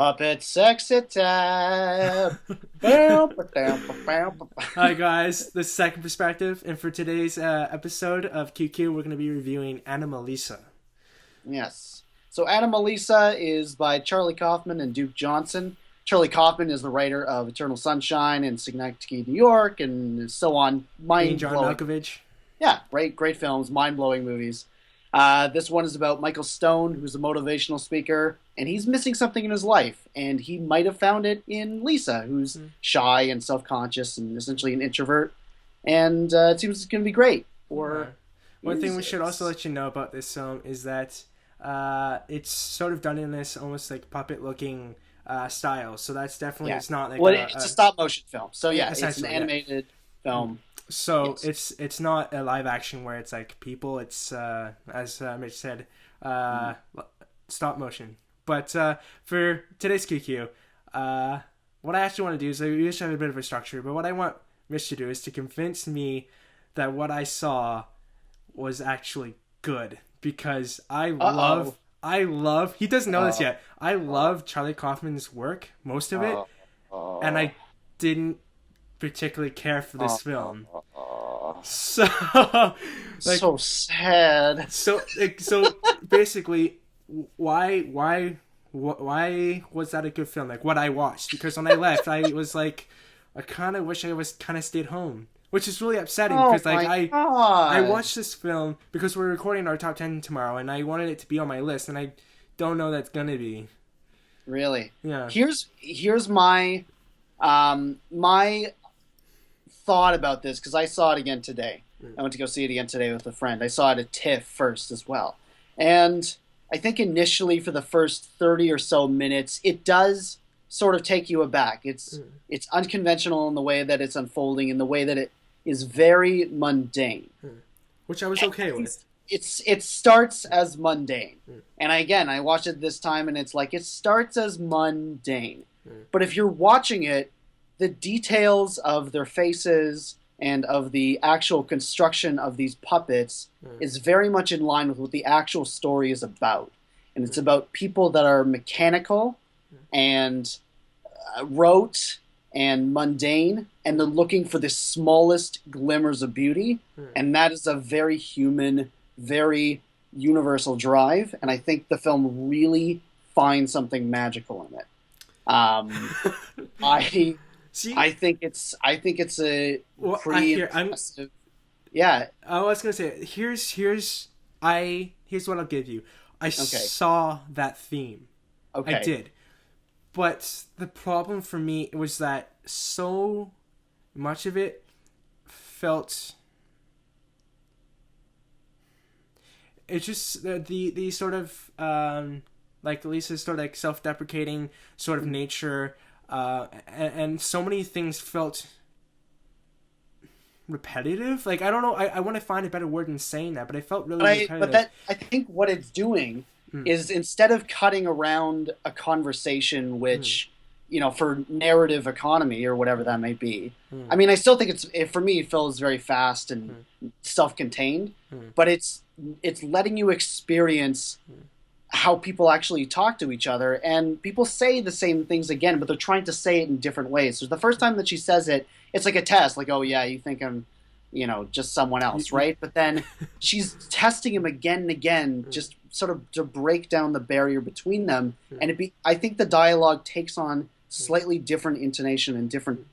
Puppet sexy time. Hi guys, this is Second Perspective, and for today's episode of QQ, we're going to be reviewing Anomalisa. Yes. So Anomalisa is by Charlie Kaufman and Duke Johnson. Charlie Kaufman is the writer of Eternal Sunshine and Synecdoche, New York, and so on. Being Mind John blowing. Malkovich. Yeah, great films, mind blowing movies. This one is about Michael Stone, who's a motivational speaker, and he's missing something in his life, and he might have found it in Lisa, who's shy and self conscious and essentially an introvert. And it seems it's going to be great. Yeah. Or One thing is we it? should also let you know about this film is that it's sort of done in this almost like puppet looking style, so that's definitely, Yeah. it's not like Well, it's a stop motion film, so yeah, yeah, it's an essentially, yeah. animated film. So Yes. it's not a live action where it's like people. It's as Mitch said, stop motion. But for today's QQ, what I actually want to do is I usually have a bit of a structure, but what I want Mitch to do is to convince me that what I saw was actually good, because Uh-oh. I love. He doesn't know this Uh, yet. I love Charlie Kaufman's work, most of it, uh, and uh, I didn't particularly care for uh, this film. uh, So, like, so sad. so basically, why was that a good film? Like what I watched, because when I left, I was like, I kind of wish I was kind of stayed home, which is really upsetting Oh because like my I god. watched this film because we're recording our top 10 tomorrow, and I wanted it to be on my list, and I don't know that's gonna be. Really. Yeah. Here's my thought about this because I saw it again today. I went to go see it again today with a friend. I saw it at TIFF first as well. And I think initially for the first 30 or so minutes, it does sort of take you aback. It's unconventional in the way that it's unfolding, in the way that it is very mundane. Which I was okay with. It starts as mundane. And again, I watched it this time and it's like it starts as mundane. But if you're watching it, the details of their faces and of the actual construction of these puppets is very much in line with what the actual story is about. And it's about people that are mechanical and rote and mundane, and they're looking for the smallest glimmers of beauty. And that is a very human, very universal drive. And I think the film really finds something magical in it. I See, I think it's a well, pretty I'm impressive. Yeah. I was gonna say here's what I'll give you. I Okay. saw that theme. I Okay. did. But the problem for me was that so much of it felt, it's just the sort of like Lisa's sort of like self-deprecating sort of nature, and so many things felt repetitive. Like I don't know, I want to find a better word than saying that, but it felt really But repetitive. that I think what it's doing is instead of cutting around a conversation, which for narrative economy or whatever that may be. I mean, I still think for me it feels very fast and self-contained, but it's letting you experience how people actually talk to each other, and people say the same things again, but they're trying to say it in different ways. So the first time that she says it, it's like a test, like, oh yeah, you think I'm, just someone else, right? But then she's testing him again and again, just sort of to break down the barrier between them. And I think the dialogue takes on slightly different intonation and different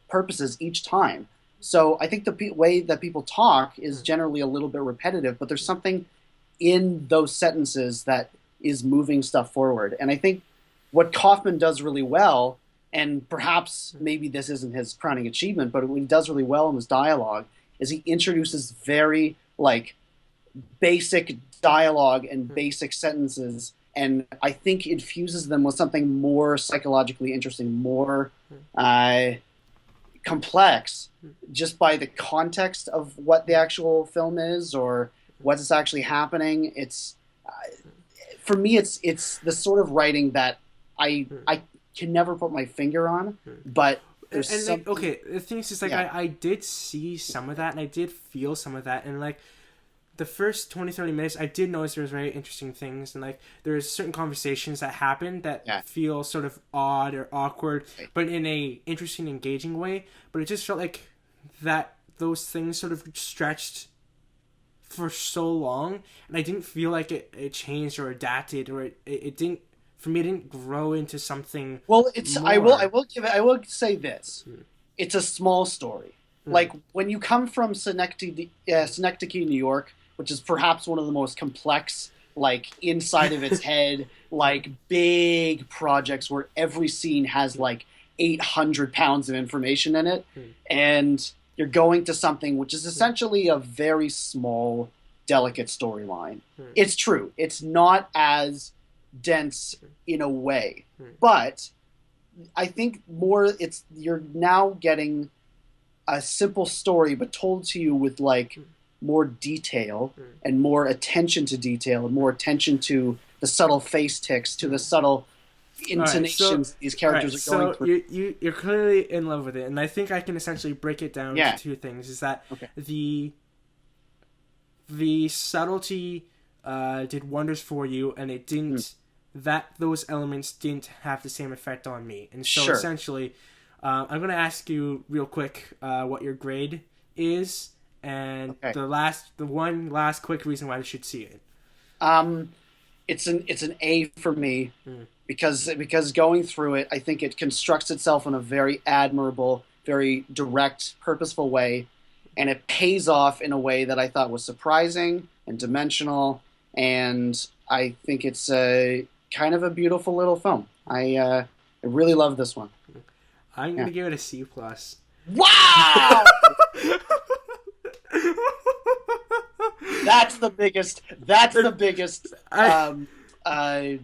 purposes each time. So I think the way that people talk is generally a little bit repetitive, but there's something in those sentences that is moving stuff forward. And I think what Kaufman does really well, and perhaps maybe this isn't his crowning achievement, but what he does really well in his dialogue is he introduces very like basic dialogue and basic sentences, and I think infuses them with something more psychologically interesting, more complex, just by the context of what the actual film is or what's actually happening. It's for me, it's the sort of writing that I can never put my finger on, but there's And like, something. okay, the thing is just like Yeah. I did see some of that, and I did feel some of that, and like the first 20, 30 minutes, I did notice there was very interesting things, and like there's certain conversations that happen that feel sort of odd or awkward, but in a interesting, engaging way. But it just felt like that those things sort of stretched for so long, and I didn't feel like it changed or adapted, or it didn't, for me, it didn't grow into something. Well, it's more. I will say this. It's a small story. Like when you come from Synecdoche, New York, which is perhaps one of the most complex, like inside of its head, like big projects where every scene has like 800 pounds of information in it, and you're going to something which is essentially a very small, delicate storyline. It's true. It's not as dense in a way, but I think you're now getting a simple story, but told to you with like more detail and more attention to detail and more attention to the subtle face tics, to the subtle intonations these characters are going through. You're clearly in love with it, and I think I can essentially break it down into two things. Is that the subtlety did wonders for you, and it didn't. That those elements didn't have the same effect on me, and so essentially, I'm going to ask you real quick what your grade is, and the one last quick reason why I should see it. It's an A for me because going through it, I think it constructs itself in a very admirable, very direct, purposeful way, and it pays off in a way that I thought was surprising and dimensional, and I think it's kind of a beautiful little film. I really love this one. I'm gonna give it a C+. Wow! That's the biggest.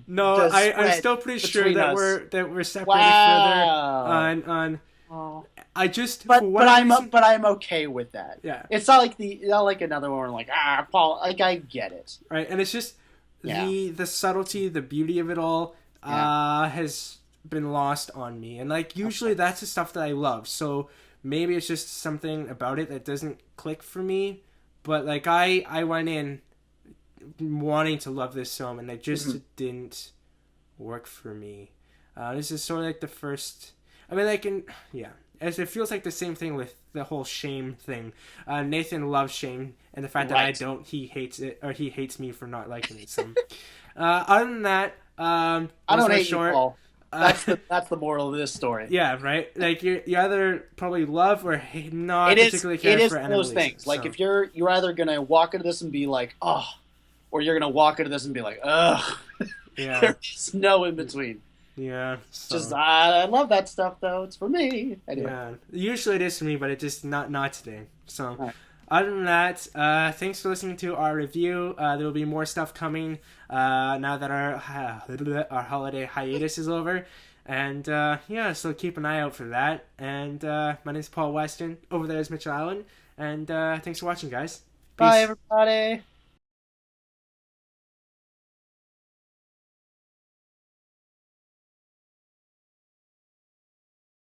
No, I'm still pretty sure that we're separated further on. Oh. I just but I'm okay with that. Yeah, it's not like another one where I'm like Paul, like I get it. Right, and it's just the subtlety, the beauty of it all has been lost on me, and like usually that's the stuff that I love. So maybe it's just something about it that doesn't click for me. But like I went in wanting to love this film, and it just didn't work for me. This is sort of like the first. I mean, as it feels like the same thing with the whole shame thing. Nathan loves shame, and the fact that I don't, he hates it, or he hates me for not liking it. So, other than that, I don't hate you, Paul. That's the moral of this story. Yeah, right. Like you either probably love or not particularly care for Anomalisa. It is one of those things. Like if you're either gonna walk into this and be like, oh, or you're gonna walk into this and be like, ugh. Yeah. There's no in between. Yeah. So. Just I love that stuff though. It's for me. Anyway. Yeah. Usually it is for me, but it just not today. So. Right. Other than that, thanks for listening to our review. There will be more stuff coming now that our holiday hiatus is over. And so keep an eye out for that. And my name is Paul Weston. Over there is Mitch Allen. And thanks for watching, guys. Peace. Bye, everybody.